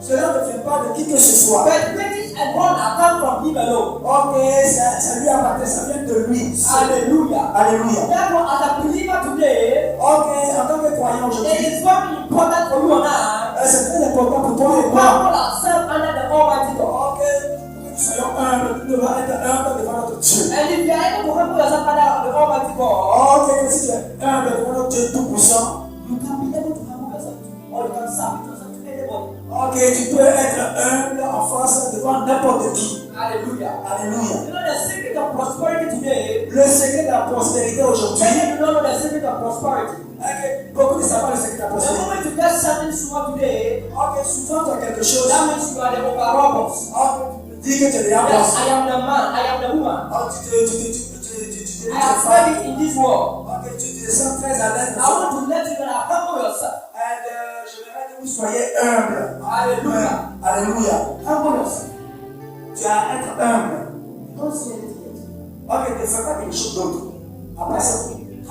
Cela ne vient pas de qui que ce soit. But riches and honor come from him alone. Ok, ça lui appartient, ça vient de lui. Hallelujah. Alléluia. Therefore, as a believer today, Ok, en tant que croyant it aujourd'hui, is very important for you and I c'est très important pour toi et to moi. humble ourselves under the Almighty God. Ok, pour que nous soyons humbles, nous devons être humbles devant notre Dieu. And if you are able to humble yourself under the Almighty God, Ok, que si tu es humble devant notre Dieu tout-puissant, you can be able to humble yourself or you can submit yourself to anybody. ok, tu peux être humble en face devant n'importe qui. Hallelujah. Alléluia. You know the secret of prosperity today. Le secret de la prospérité aujourd'hui, Many do not know the secret of prosperity. ok, beaucoup ne savent pas le secret de la The prospérité. moment you get something small today, Ok, souvent tu as quelque chose, that means you are the overrobbers. dis que tu es déjà Yes, boss. I am the man, I am the woman. I have femme. made it in this world. Ok, tu te sens très à l'aise. I want to let you know that humble yourself. J'aimerais que vous soyez humble. Hallelujah. Alléluia. Humble yourself. Tu as à être humble. Don't say anything yet. Ok, ne fais pas quelque chose d'autre. Après ça,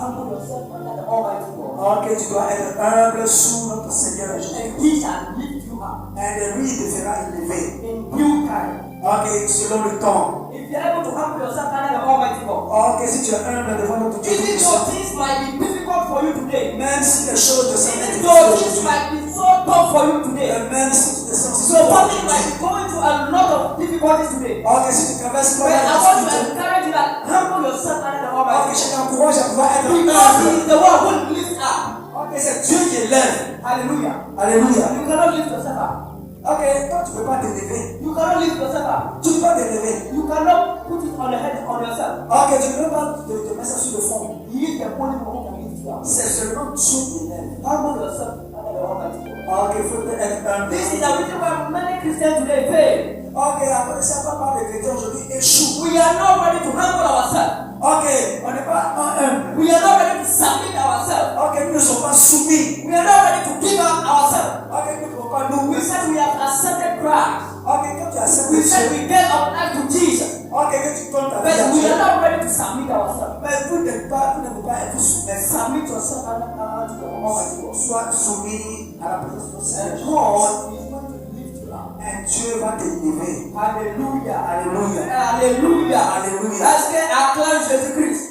Humble yourself under the Almighty God. ok, tu dois être humble sous notre Seigneur And Jésus. He shall lift you up Et lui te fera élever. in due time. Ok, selon le temps. If you are able to humble yourself under the Almighty God, Ok, si tu es humble devant notre Dieu, even though things might be difficult for you today, même si les choses te semblent even difficiles though things aujourd'hui, might be so tough for you today, même si tu te sens si your family might be going through a lot of difficulties today. ok, si tu traverses pas But I la want to difficulté, encourage you that humble yourself under the ok, Almighty je God. t'encourage à pouvoir être Because He humble. is the one who lifts up. Ok, c'est Dieu qui élève. Hallelujah. Alléluia. You cannot lift yourself up. Ok, toi tu ne peux pas t'élever. You cannot lift yourself up. Tu ne peux pas t'élever. You cannot put it on the head on yourself. Ok, tu ne peux pas te mettre ça sur le front. He is the only one who can lift you up. C'est seulement Dieu qui élève. Humble yourself under the Almighty God. Ok, il faut être humble. This is the reason why many Christians today fail. Ok, après ça, pas mal de chrétiens aujourd'hui échouent. We are not ready to humble ourselves. Ok, on n'est pas humble. We are not ready to submit ourselves. Ok, nous ne sommes pas soumis. We are not ready to give up ourselves. Ok, nous ne pouvons pas nous. We said we have accepted Christ. Ok, quand tu acceptes We said Dieu. we gave our life to Jesus. Ok, que tu donnes ta vie à But we Dieu. are not ready to submit ourselves. Mais vous ne pouvez pas être soumis. Submit yourself under to the Almighty God. Sois soumis à la présence de And Seigneur. God is going to lift you up. Et Dieu va t'élever. Alléluia. Alléluia. Alléluia. Alléluia. Est-ce que acclame Jésus-Christ?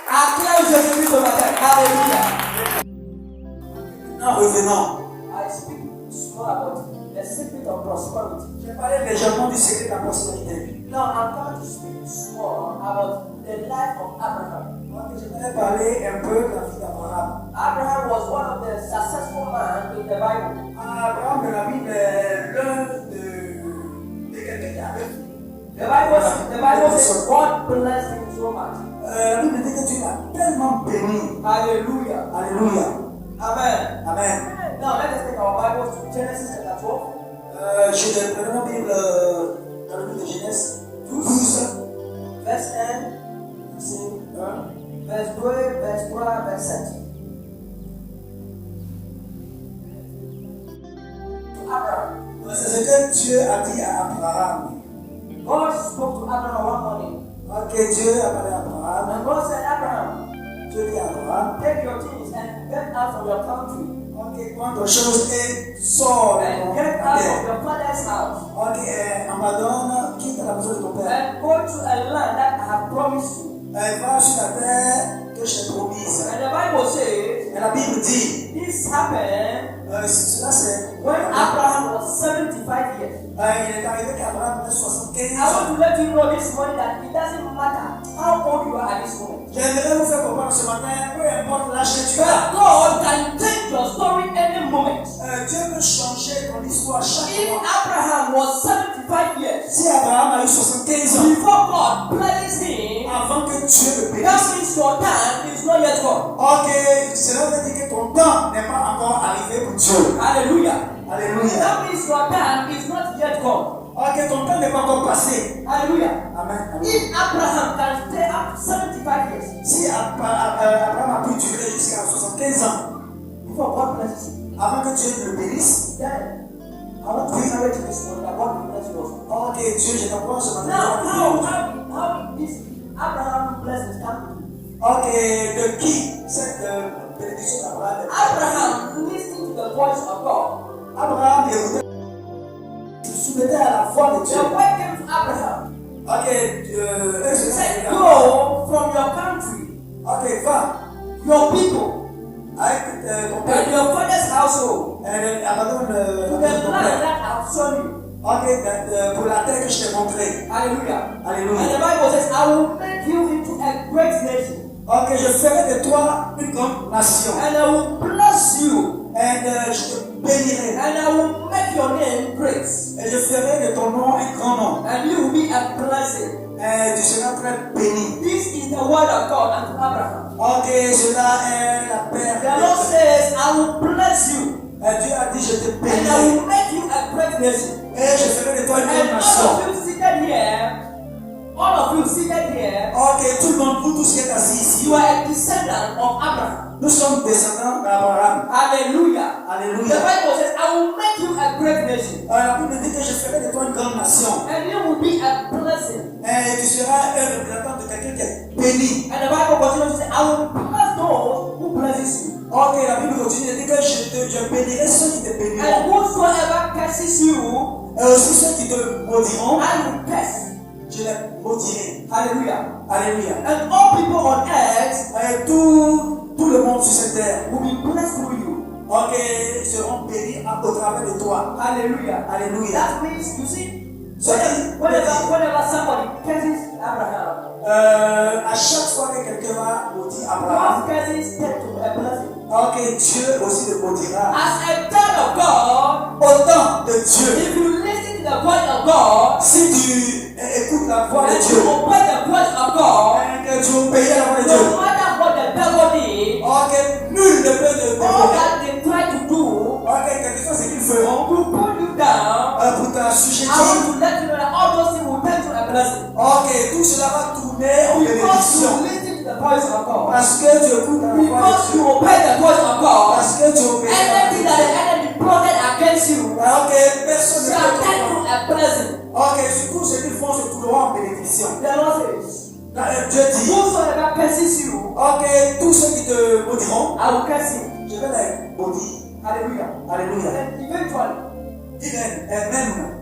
Acclame Jésus-Christ ce matin. Alléluia. Maintenant, revenons. I speak small about the secret of prosperity. J'ai parlé légèrement du secret de la prospérité. Now I'm going to speak small about the life of Abraham. Ok, j'aimerais parler un peu de la vie d'Abraham. Abraham was one of the successful men in the Bible. Abraham de la Bible est l'un de quelqu'un qui avait. The Bible says God blessed him so much. La Bible dit que Dieu l'a tellement béni. Hallelujah. Alléluia. Amen. Amen. Now let us take our Bibles to Genesis chapter 12. Je vais prendre ma Bible dans le livre de Genèse 12, Verse 1, verset 1. verse 2, verse 3, verse 7. To Abraham. C'est ce que Dieu a dit à Abraham. God spoke to Abraham one morning. Ok, Dieu a parlé à Abraham. And God said, Abraham, Dieu dit à Abraham. take your things and get out from your country Ok, prends ton chose et sors de and ton get out of terre. your father's house Ok, abandonne, quitte la maison de ton père. and go to a land that I have promised you. Va sur la terre que je t'ai promise. And the Bible says Et la Bible dit, this happened cela c'est when Abraham was 75 years. il est arrivé qu'Abraham avait I 75 want ans. to let you know this morning that it doesn't matter how old you are at this moment. J'aimerais vous faire comprendre ce matin, peu importe l'âge que tu But as, God can change your story any moment. Dieu peut changer ton histoire chaque If fois. Abraham was 75 years Si Abraham a eu 75 ans, before God blessed him, avant que Dieu le bénisse, that means your time is not yet gone. ok, cela veut dire que ton temps n'est pas encore arrivé pour Dieu. Hallelujah. Alléluia. That means your time is not yet gone. Ok, ton temps n'est pas encore passé. Hallelujah. Amen. Amen. If Abraham can stay up to 75 years Si Abraham a pu durer jusqu'à 75 ans, before God blesses him, avant que Dieu le bénisse, then I want to encourage you this morning that God will bless you also. ok, Dieu, je t'envoie ce matin. Now, how this Abraham blessings come? Ok, de qui cette bénédiction d'Abraham est? Abraham listened to the voice of God. Abraham écoutait voix de The Dieu. word came to Abraham. Ok, He said, go from your country, ok, va your people, avec ton and peuple. your father's household, Abandonne to ton the land père. that I've shown you. Ok, pour la terre que je t'ai montrée. Hallelujah. And Alléluia. the Bible says, I will make you into a great nation, Ok, je ferai de toi une grande nation. and I will bless you, Et je te bénirai. and I will make your name great, Et je ferai de ton nom un grand nom. and you will be a blessing. Et tu seras très béni. This is the word of God unto Abraham. Ok, cela est la paix. The Lord says, I will bless you, Et Dieu a dit, je te and I bénirai. will make you a great nation. Et je ferai de toi une And grande all nation. of you seated here, all of you seated here, Ok, tout le monde, vous tous qui êtes assis ici, you are a descendant of Abraham. nous sommes descendants d'Abraham. Hallelujah. The Alléluia. Bible says, I will make you a great nation, La Bible dit que je ferai de toi une grande nation. and you will be a blessing. Et tu seras un représentant de quelqu'un qui est béni. And the Bible continues to say, I will bless those who blesses you. Ok, la Bible continue de dire que je bénirai ceux qui te béniront. And whosoever curses you, Et aussi ceux qui te maudiront, I will curse. je les maudirai. Hallelujah. Alléluia. And all people on earth Et tout le monde sur cette terre, will be blessed through you. ok, seront bénis au travers de toi. Hallelujah. Alléluia. That means, you see, Ça dit, whenever somebody curses Abraham, à chaque fois que quelqu'un va maudire Abraham, God's curses tend to a blessing. ok, Dieu aussi le maudira. As a child of God, Autant de Dieu. if you listen to the voice of God, Si tu écoutes la voix de and Dieu, you obey the voice of God, et que tu obéis à la voix de Dieu, no matter what the devil did, ok, nul ne peut te all dévorer. that they try to do Ok, quel que soit ce qu'ils feront to pull you down, pour I t'assujettir, want to let you know that all those things will turn to a blessing. ok, tout cela va tourner en Because bénédiction. you listen to the voice of God. Parce que tu écoutes la voix Because de you Dieu. obey the voice of God. Parce que tu obéis à la Anything that voix the de Dieu. enemy plotted against you Ok, personne ne shall peut turn te to a blessing. Ok, surtout ce qu'ils font se trouveront en bénédiction. The Lord says, Là, Dieu dit, whosoever curses you, ok, tous ceux qui te maudiront, I will curse him. je vais les maudire. Hallelujah. Alléluia. And eventually, Même.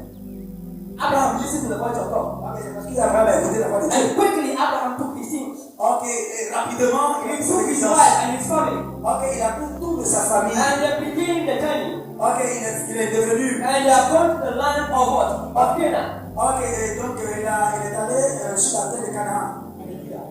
Abraham listened to the voice of God. Ok, c'est parce qu'Abraham a écouté la voix de Dieu. And quickly, Abraham took his things. Ok, et rapidement, il a He pris took ses his licences. wife and his family. Ok, il a pris tout de sa famille. And they began the journey. Ok, il est devenu. And they are going to the land of what? Of Canaan. Ok, et donc il est allé sur la terre de Canaan. Hallelujah.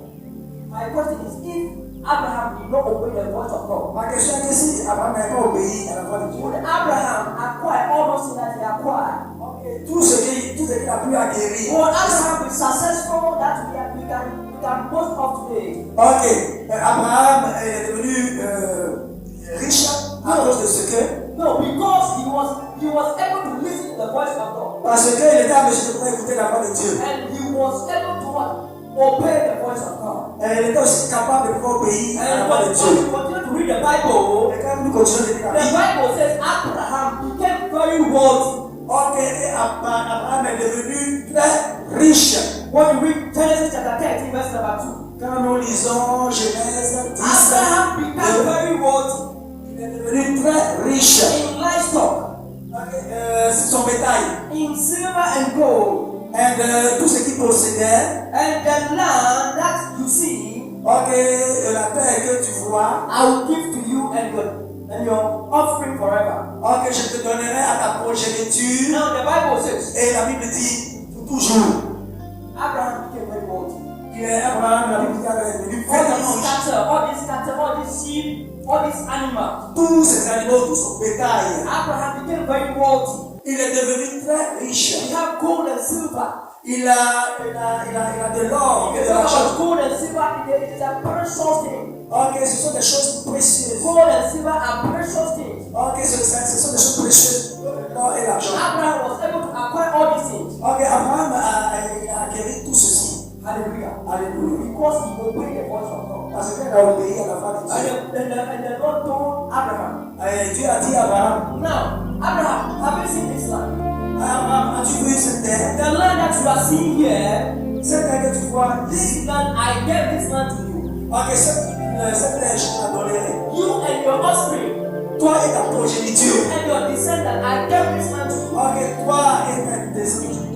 My question is, if Abraham did not obey the voice of God, Ma question est que si Abraham n'avait pas obéi à la voix de Dieu, would Abraham acquire all those things that he acquired? ok, tout ce qu'il a pu acquérir. Would Abraham be successful that we can boast of today? Ok, Abraham est devenu riche à cause de ce que. No, because he was able to listen to the voice of God. Parce qu'il était en mesure de pouvoir écouter la voix de Dieu. And he was able to what? Obey the voice of God. Et il était aussi capable de pouvoir obéir à la And voix de when Dieu. you continue to read the Bible, Et quand nous continuons de lire the la Bible, Bible says Abraham became very wealthy. ok, et Abraham est devenu très riche. When you read Genesis chapter 13, verse number 2, Quand nous lisons Genèse 10, Abraham became very wealthy il est devenu très riche. in livestock, Son bétail in silver and gold, et tout ce qu'il possédait. and the land that you see, Ok, la terre que tu vois, I will give to you and your offspring forever. ok, je te donnerai à ta progéniture. Now the Bible says Et la Bible dit pour toujours. Abraham became very wealthy. Il est Abraham, la Bible dit qu'il est devenu All vraiment these riche. cattle, all these sheep, all these animals. Tous ces animaux, tout son bétail. Abraham became very wealthy. Il est devenu très riche. He had gold and silver. Il a de l'or, If de you talk l'argent. about gold and silver, it is a precious thing. Ok, ce sont des choses précieuses. Gold and silver are precious things. Ok, ce sont des choses précieuses. L'or et l'argent. Abraham was able to acquire all these things. Ok, Abraham a acquis tout ceci. Hallelujah. Alléluia. Because he obeyed the voice of God. Parce qu'il a obéi à la voix de Dieu. And the Lord told Abraham, Et Dieu a dit à Abraham, now, Abraham, have you seen this land? Abraham, as-tu vu cette terre? The land that you are seeing here, Cette terre que tu vois, this land, I gave this land to you. ok, cette terre, je te la donnerai. You and your offspring, Toi et ta progéniture. and your descendant, I gave this land to you. Ok, toi et ta descendance.